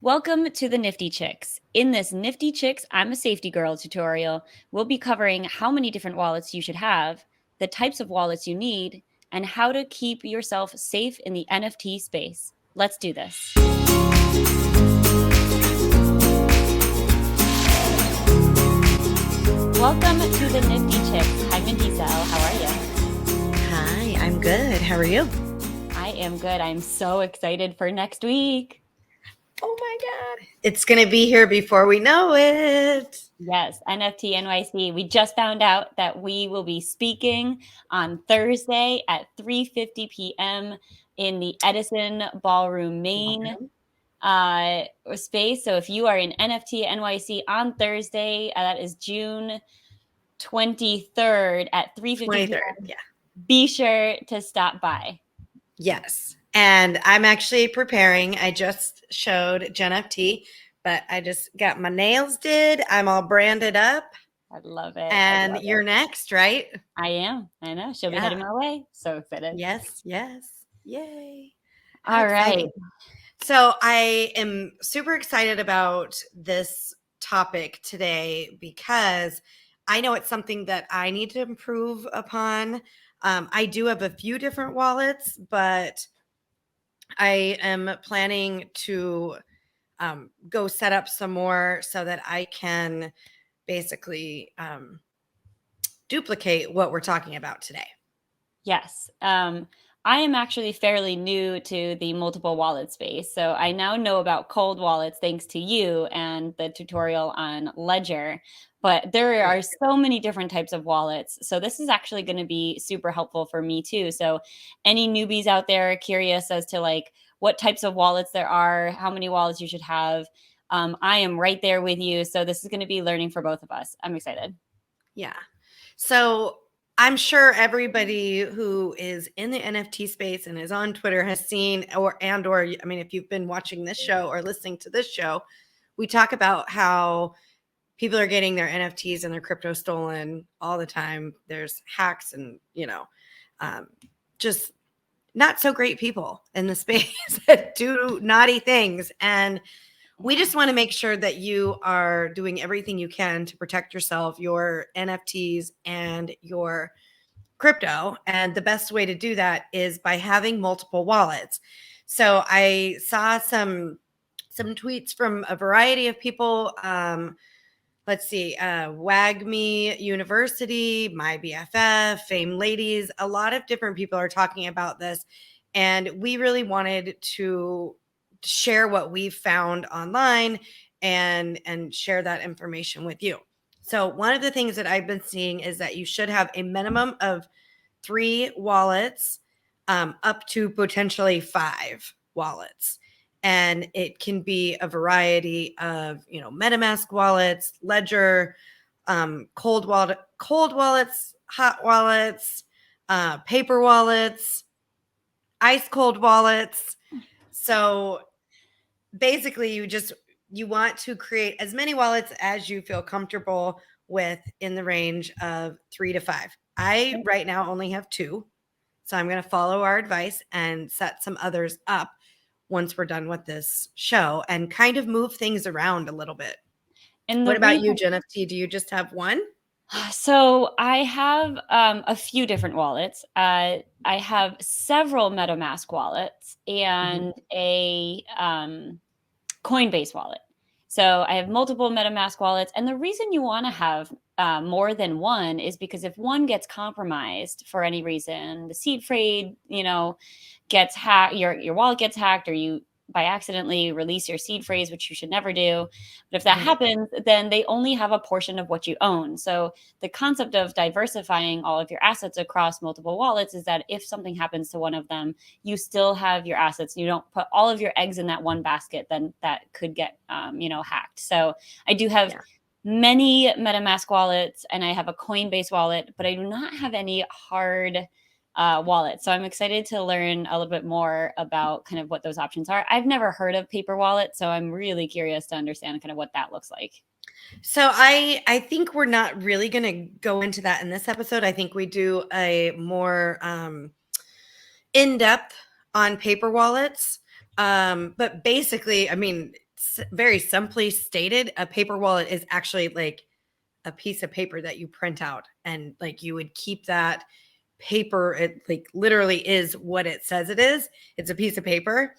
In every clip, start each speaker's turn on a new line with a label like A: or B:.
A: Welcome to the Nifty Chicks. In this Nifty Chicks I'm a Safety Girl tutorial, we'll be covering how many different wallets you should have, the types of wallets you need, and how to keep yourself safe in the NFT space. Let's do this. Welcome to the Nifty Chicks. Hi, Mindy Zell. How are you?
B: Hi, I'm good. How are you?
A: I am good. I'm so excited for next week.
B: Oh my God. It's going to be here before we know it.
A: Yes, NFT NYC. We just found out that we will be speaking on Thursday at 3:50 p.m. in the Edison Ballroom main space. So if you are in NFT NYC on Thursday, that is June 23rd at 3:50
B: 23rd.
A: p.m.,
B: Yeah.
A: be sure to stop by.
B: Yes. And I'm actually preparing. I just showed Gen FT, but I just got my nails did. I'm all branded up.
A: I love it.
B: And you're next, right?
A: I am. I know. She'll be heading my way. So excited.
B: Yes. Yay.
A: All right.
B: So I am super excited about this topic today because I know it's something that I need to improve upon. I do have a few different wallets, but I am planning to go set up some more so that I can basically duplicate what we're talking about today.
A: Yes. I am actually fairly new to the multiple wallet space. So I now know about cold wallets thanks to you and the tutorial on Ledger. But there are so many different types of wallets. So this is actually going to be super helpful for me too. So any newbies out there curious as to like what types of wallets there are, how many wallets you should have, I am right there with you. So this is going to be learning for both of us. I'm excited.
B: Yeah. So I'm sure everybody who is in the NFT space and is on Twitter has seen or if you've been watching this show or listening to this show, we talk about how people are getting their NFTs and their crypto stolen all the time. There's hacks and, just not so great people in the space that do naughty things. And we just want to make sure that you are doing everything you can to protect yourself, your NFTs, and your crypto. And the best way to do that is by having multiple wallets. So I saw some tweets from a variety of people. Let's see, WagMe University, My BFF, Fame Ladies. A lot of different people are talking about this. And we really wanted to share what we've found online and share that information with you. So one of the things that I've been seeing is that you should have a minimum of 3 wallets, up to potentially 5 wallets. And it can be a variety of, MetaMask wallets, Ledger, cold wallets, hot wallets, paper wallets, ice cold wallets. So basically you want to create as many wallets as you feel comfortable with in the range of 3 to 5. I right now only have 2. So I'm going to follow our advice and set some others up once we're done with this show and kind of move things around a little bit. And what about you, Jen FT? Do you just have one?
A: So I have a few different wallets. I have several MetaMask wallets and a Coinbase wallet. So I have multiple MetaMask wallets. And the reason you want to have more than one is because if one gets compromised for any reason, the seed phrase, gets hacked, your wallet gets hacked, or you by accidentally release your seed phrase, which you should never do. But if that happens, then they only have a portion of what you own. So the concept of diversifying all of your assets across multiple wallets is that if something happens to one of them, you still have your assets. You don't put all of your eggs in that one basket, then that could get, hacked. So I do have many MetaMask wallets and I have a Coinbase wallet, but I do not have any hard wallet. So I'm excited to learn a little bit more about kind of what those options are. I've never heard of paper wallet, so I'm really curious to understand kind of what that looks like.
B: So I think we're not really going to go into that in this episode. I think we do a more in-depth on paper wallets. But basically, very simply stated, a paper wallet is actually like a piece of paper that you print out, and like you would keep that paper. It like literally is what it says it is. It's a piece of paper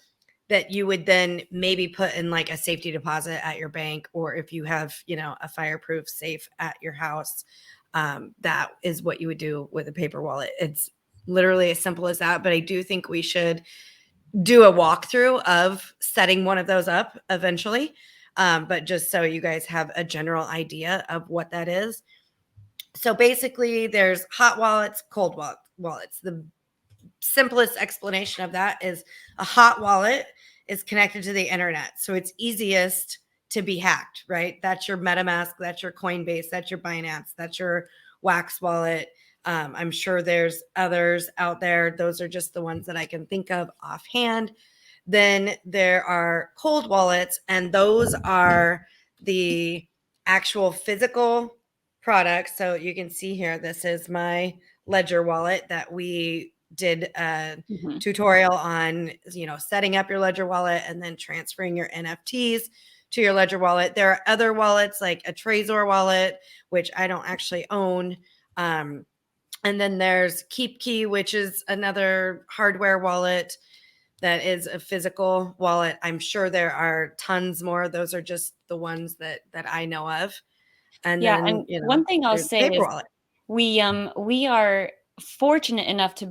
B: that you would then maybe put in like a safety deposit at your bank, or if you have, you know, a fireproof safe at your house, that is what you would do with a paper wallet. It's literally as simple as that. But I do think we should do a walkthrough of setting one of those up eventually. But just so you guys have a general idea of what that is. So basically, there's hot wallets, cold wallets. The simplest explanation of that is a hot wallet is connected to the internet. So it's easiest to be hacked, right? That's your MetaMask, that's your Coinbase, that's your Binance, that's your Wax wallet. I'm sure there's others out there. Those are just the ones that I can think of offhand. Then there are cold wallets, and those are the actual physical products. So you can see here, this is my Ledger wallet that we did a tutorial on, you know, setting up your Ledger wallet and then transferring your NFTs to your Ledger wallet. There are other wallets like a Trezor wallet, which I don't actually own. And then there's KeepKey, which is another hardware wallet that is a physical wallet. I'm sure there are tons more. Those are just the ones that I know of. And
A: Yeah,
B: then,
A: and
B: you know,
A: one thing I'll
B: there's
A: say
B: paper
A: is
B: wallet.
A: we are fortunate enough to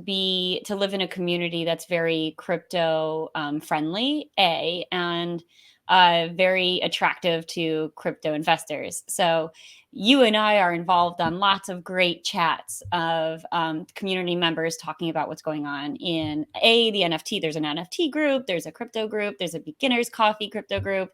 A: live in a community that's very crypto friendly, and very attractive to crypto investors. So you and I are involved on lots of great chats of community members talking about what's going on in the NFT. There's an NFT group, there's a crypto group, there's a beginner's coffee crypto group.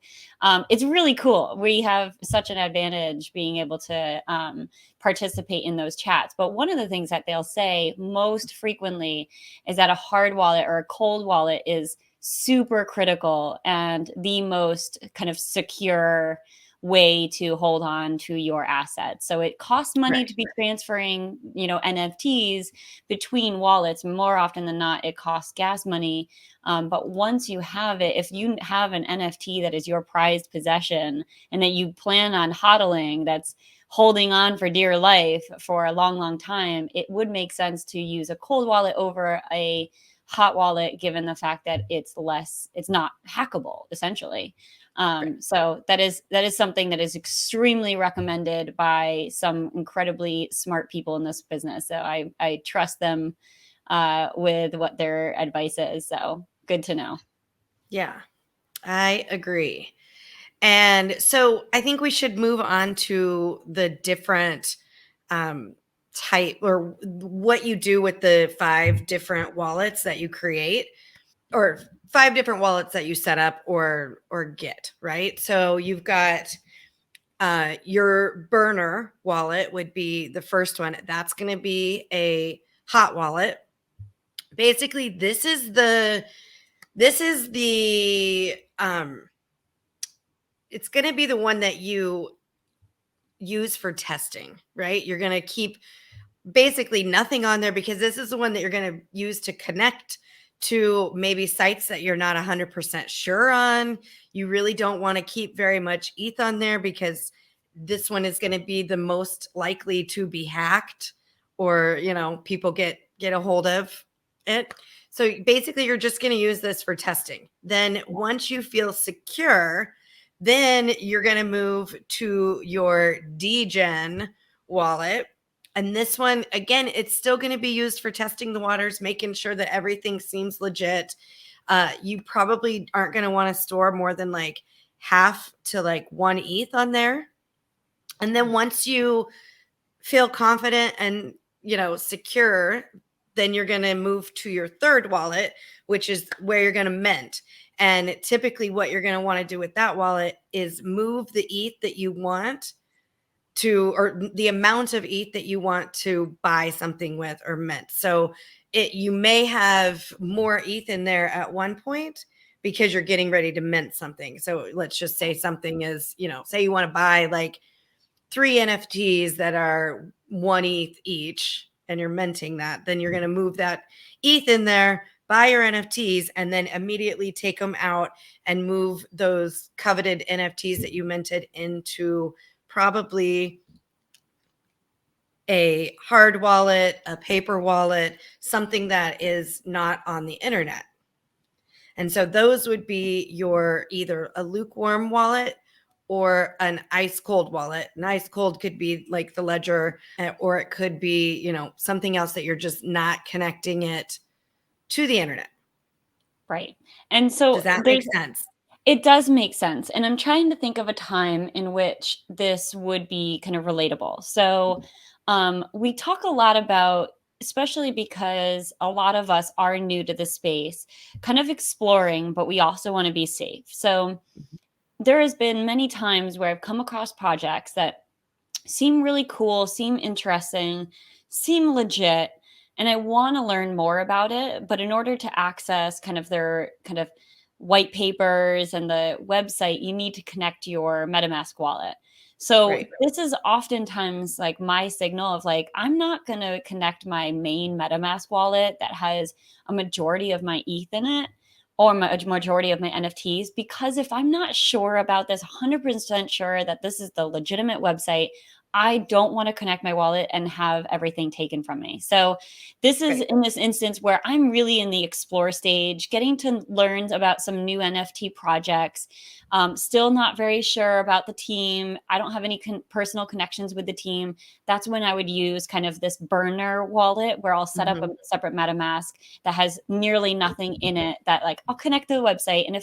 A: It's really cool. We have such an advantage being able to participate in those chats. But one of the things that they'll say most frequently is that a hard wallet or a cold wallet is super critical and the most kind of secure way to hold on to your assets. So it costs money to be transferring, you know, NFTs between wallets. More often than not, it costs gas money. But once you have it, if you have an NFT that is your prized possession and that you plan on hodling, that's holding on for dear life for a long, long time, it would make sense to use a cold wallet over a hot wallet, given the fact that it's not hackable, essentially. So that is something that is extremely recommended by some incredibly smart people in this business. So I trust them with what their advice is. So good to know.
B: Yeah, I agree. And so I think we should move on to the different type, or what you do with the 5 different wallets that you create, or 5 different wallets that you set up or get, right? So you've got your burner wallet would be the first one. That's going to be a hot wallet. Basically, this is the it's going to be the one that you use for testing, right? You're going to keep basically nothing on there, because this is the one that you're going to use to connect to maybe sites that you're not 100% sure on. You really don't want to keep very much ETH on there, because this one is going to be the most likely to be hacked, or, you know, people get a hold of it. So basically, you're just going to use this for testing. Then once you feel secure, then you're going to move to your DGen wallet. And this one, again, it's still going to be used for testing the waters, making sure that everything seems legit. You probably aren't going to want to store more than like half to like 1 ETH on there. And then once you feel confident and, you know, secure, then you're going to move to your third wallet, which is where you're going to mint. And typically what you're going to want to do with that wallet is move the ETH that you want to, or the amount of ETH that you want to buy something with or mint. So you may have more ETH in there at one point because you're getting ready to mint something. So let's just say something is, you know, say you want to buy like 3 NFTs that are 1 ETH each, and you're minting that, then you're going to move that ETH in there, buy your NFTs, and then immediately take them out and move those coveted NFTs that you minted into probably a hard wallet, a paper wallet, something that is not on the internet. And so those would be your either a lukewarm wallet or an ice cold wallet. An ice cold could be like the ledger, or it could be, something else that you're just not connecting it to the internet.
A: Right. And so
B: Does that make sense?
A: It does make sense. And I'm trying to think of a time in which this would be kind of relatable. So we talk a lot about, especially because a lot of us are new to the space, kind of exploring, but we also want to be safe. So there has been many times where I've come across projects that seem really cool, seem interesting, seem legit, and I want to learn more about it. But in order to access kind of their kind of white papers and the website, you need to connect your MetaMask wallet. So
B: Right.
A: this is oftentimes like my signal of like, I'm not going to connect my main MetaMask wallet that has a majority of my ETH in it or a majority of my NFTs, because if I'm not sure about this, 100% sure that this is the legitimate website, I don't want to connect my wallet and have everything taken from me. So this is in this instance where I'm really in the explore stage, getting to learn about some new NFT projects. Still not very sure about the team. I don't have any personal connections with the team. That's when I would use kind of this burner wallet where I'll set up a separate MetaMask that has nearly nothing in it, that like I'll connect to the website. And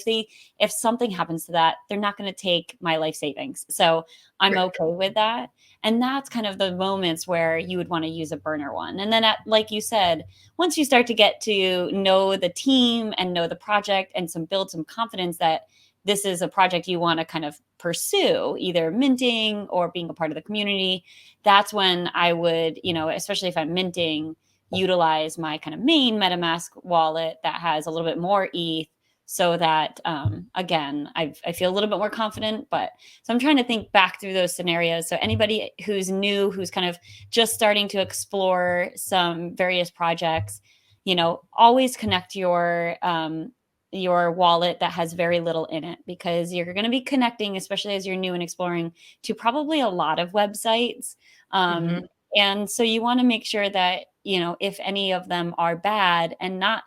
A: if something happens to that, they're not going to take my life savings. So I'm okay with that. And that's kind of the moments where you would want to use a burner one. And then, like you said, once you start to get to know the team and know the project and build some confidence that this is a project you want to kind of pursue, either minting or being a part of the community, that's when I would, especially if I'm minting, utilize my kind of main MetaMask wallet that has a little bit more ETH, so that, again, I feel a little bit more confident. But so I'm trying to think back through those scenarios. So anybody who's new, who's kind of just starting to explore some various projects, always connect your wallet that has very little in it, because you're going to be connecting, especially as you're new and exploring, to probably a lot of websites. And so you want to make sure that, if any of them are bad, and not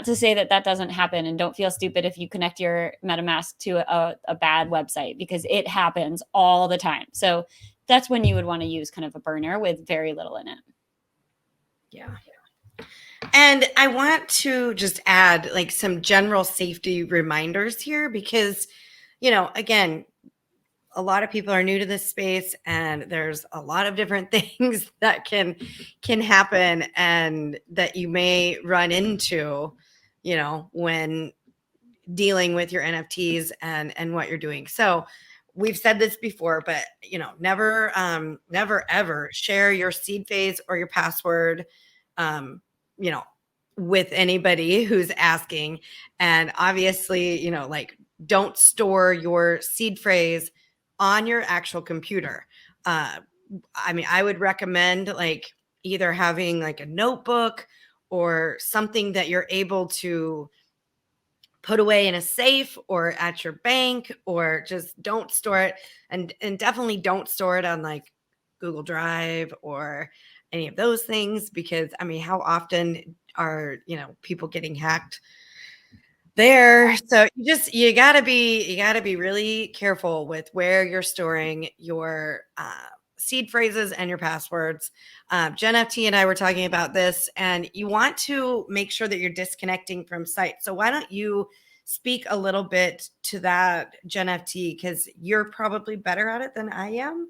A: to say that doesn't happen, and don't feel stupid if you connect your MetaMask to a bad website, because it happens all the time. So that's when you would want to use kind of a burner with very little in it.
B: Yeah. And I want to just add like some general safety reminders here, because, again, a lot of people are new to this space, and there's a lot of different things that can happen and that you may run into, when dealing with your NFTs and what you're doing. So we've said this before, but never ever share your seed phrase or your password, with anybody who's asking. And obviously, like, don't store your seed phrase on your actual computer. I would recommend like either having like a notebook or something that you're able to put away in a safe or at your bank, or just don't store it. And definitely don't store it on like Google Drive or any of those things, because how often are people getting hacked there? So you gotta be really careful with where you're storing your seed phrases and your passwords. Jen FT and I were talking about this, and you want to make sure that you're disconnecting from sites. So why don't you speak a little bit to that, Jen FT, because you're probably better at it than I am.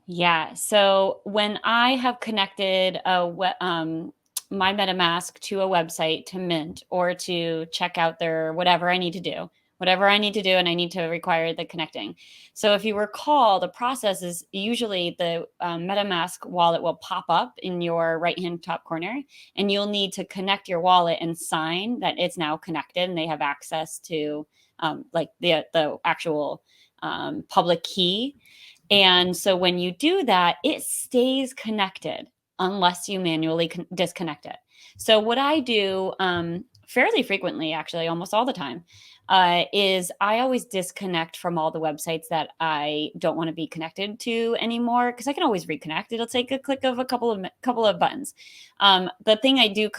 A: Yeah. So when I have connected my MetaMask to a website to mint or to check out their whatever I need to do, and I need to require the connecting. So if you recall, the process is usually the MetaMask wallet will pop up in your right-hand top corner, and you'll need to connect your wallet and sign that it's now connected and they have access to like the actual public key. And so when you do that, it stays connected unless you manually disconnect it. So what I do fairly frequently, actually, almost all the time, is I always disconnect from all the websites that I don't want to be connected to anymore, because I can always reconnect. It'll take a click of a couple of buttons. The thing I do,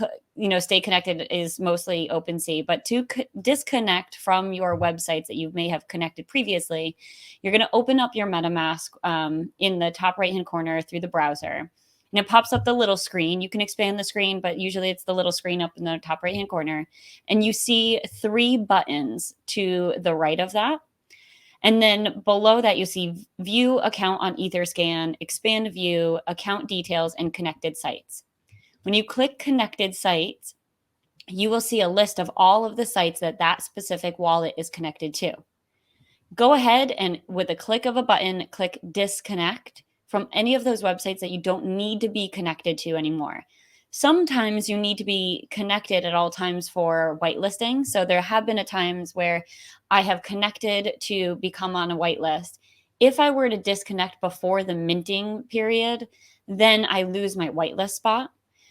A: stay connected is mostly OpenSea, but to disconnect from your websites that you may have connected previously, you're going to open up your MetaMask in the top right hand corner through the browser. And it pops up the little screen. You can expand the screen, but usually it's the little screen up in the top right hand corner. And you see 3 buttons to the right of that. And then below that, you see view account on Etherscan, expand view, account details, and connected sites. When you click connected sites, you will see a list of all of the sites that that specific wallet is connected to. Go ahead and with a click of a button, click disconnect from any of those websites that you don't need to be connected to anymore. Sometimes you need to be connected at all times for whitelisting. So there have been times where I have connected to become on a whitelist. If I were to disconnect before the minting period, then I lose my whitelist spot.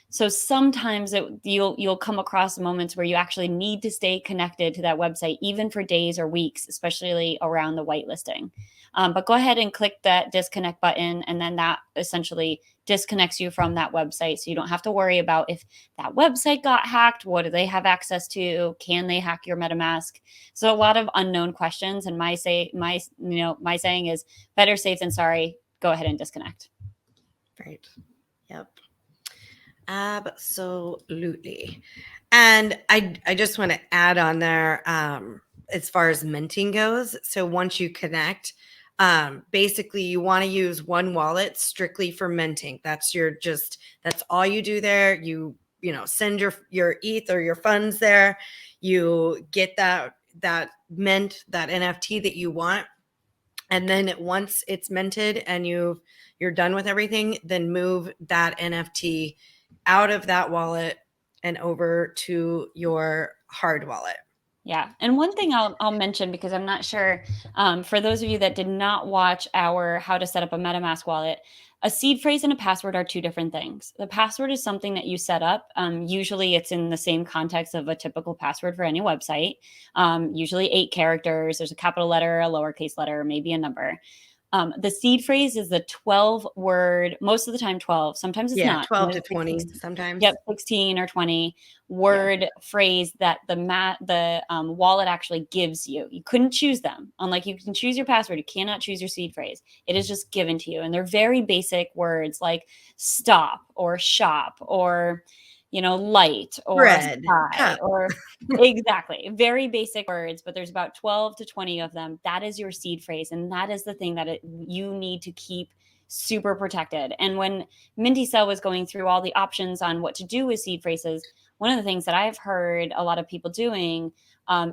A: So sometimes you'll come across moments where you actually need to stay connected to that website, even for days or weeks, especially around the whitelisting. But go ahead and click that disconnect button, and then that essentially disconnects you from that website. So you don't have to worry about if that website got hacked. What do they have access to? Can they hack your MetaMask? So a lot of unknown questions. And my saying is better safe than sorry. Go ahead and disconnect.
B: Right. Yep. Absolutely. And I just want to add on there, as far as minting goes. So once you connect, basically you want to use one wallet strictly for minting. That's all you do there. You send your ETH or your funds there. You get that mint, that NFT that you want. And then once it's minted and you're done with everything, then move that NFT out of that wallet and over to your hard wallet.
A: Yeah. And one thing I'll mention, because I'm not sure, for those of you that did not watch our how to set up a MetaMask wallet, a seed phrase and a password are 2 different things. The password is something that you set up. Usually it's in the same context of a typical password for any website, usually 8 characters. There's a capital letter, a lowercase letter, maybe a number. The seed phrase is the 12-word, most of the time 12. Sometimes it's not.
B: 12 to 20 sometimes.
A: Yep, 16 or 20 word phrase that the wallet actually gives you. You couldn't choose them. Unlike you can choose your password, you cannot choose your seed phrase. It is just given to you. And they're very basic words like stop or shop or light or
B: bread,
A: sky or exactly, very basic words, but there's about 12 to 20 of them. That is your seed phrase, and that is the thing that you need to keep super protected. And when Minty Cell was going through all the options on what to do with seed phrases, one of the things that I've heard a lot of people doing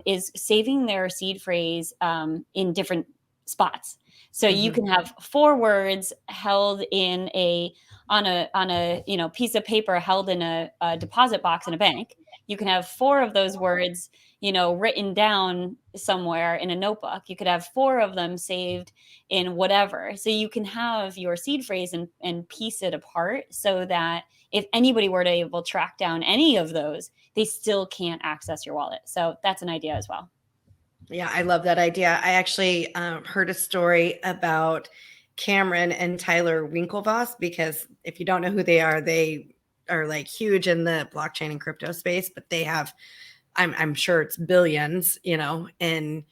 A: is saving their seed phrase in different spots. So you can have 4 words held in on a piece of paper held in a deposit box in a bank. You can have 4 of those words, written down somewhere in a notebook. You could have 4 of them saved in whatever. So you can have your seed phrase and piece it apart so that if anybody were to able to track down any of those, they still can't access your wallet. So that's an idea as well.
B: Yeah, I love that idea. I actually heard a story about Cameron and Tyler Winklevoss, because if you don't know who they are like huge in the blockchain and crypto space, but they have, I'm sure it's billions, in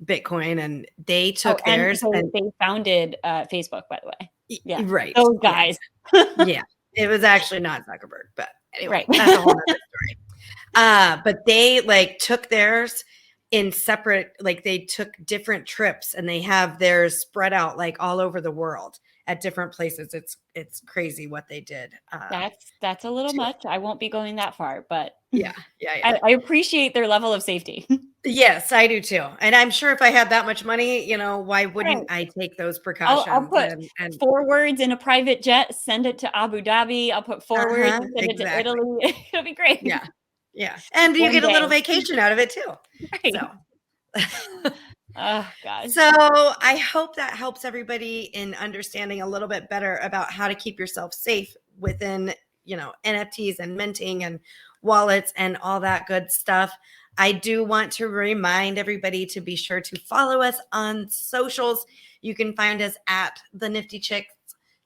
B: Bitcoin, and they took theirs. And
A: they founded Facebook, by the way. Yeah,
B: right.
A: Those guys.
B: Yeah, it was actually not Zuckerberg, but anyway,
A: Right.
B: That's a whole other story. But they took theirs in separate, they took different trips, and they have theirs spread out all over the world at different places. It's crazy what they did.
A: That's a little much. I won't be going that far, but
B: yeah.
A: I appreciate their level of safety.
B: Yes, I do too. And I'm sure if I had that much money, why wouldn't I take those precautions?
A: I'll put 4 words in a private jet, send it to Abu Dhabi. I'll put 4 words and send it to Italy. It'll be great.
B: Yeah. And you get a little vacation out of it too.
A: Right.
B: So.
A: Oh, gosh.
B: So I hope that helps everybody in understanding a little bit better about how to keep yourself safe within NFTs and minting and wallets and all that good stuff. I do want to remind everybody to be sure to follow us on socials. You can find us at the Nifty Chicks.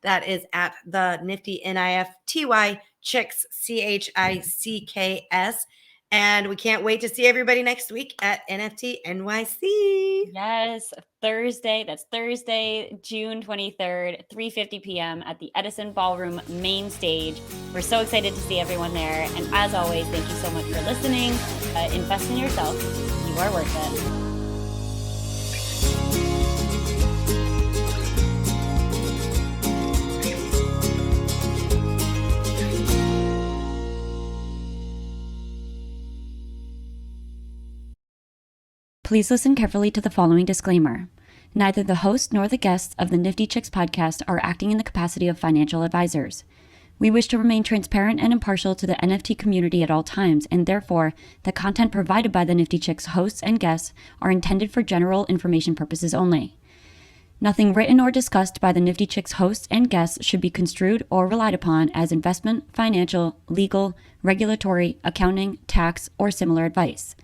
B: That is at the Nifty NIFTY Chicks CHICKS. And we can't wait to see everybody next week at NFT NYC.
A: Yes, Thursday. That's Thursday, June 23rd, 3:50 p.m. at the Edison Ballroom main stage. We're so excited to see everyone there. And as always, thank you so much for listening. Invest in yourself. You are worth it. Please listen carefully to the following disclaimer. Neither the host nor the guests of the Nifty Chicks podcast are acting in the capacity of financial advisors. We wish to remain transparent and impartial to the NFT community at all times, and therefore, the content provided by the Nifty Chicks hosts and guests are intended for general information purposes only. Nothing written or discussed by the Nifty Chicks hosts and guests should be construed or relied upon as investment, financial, legal, regulatory, accounting, tax, or similar advice.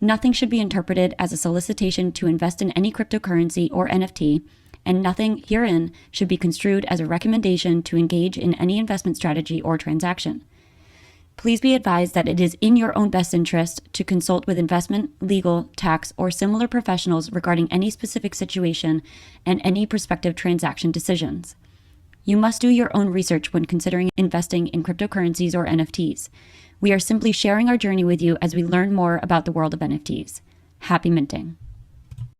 A: Nothing should be interpreted as a solicitation to invest in any cryptocurrency or NFT, and nothing herein should be construed as a recommendation to engage in any investment strategy or transaction. Please be advised that it is in your own best interest to consult with investment, legal, tax, or similar professionals regarding any specific situation and any prospective transaction decisions. You must do your own research when considering investing in cryptocurrencies or NFTs. We are simply sharing our journey with you as we learn more about the world of NFTs. Happy minting.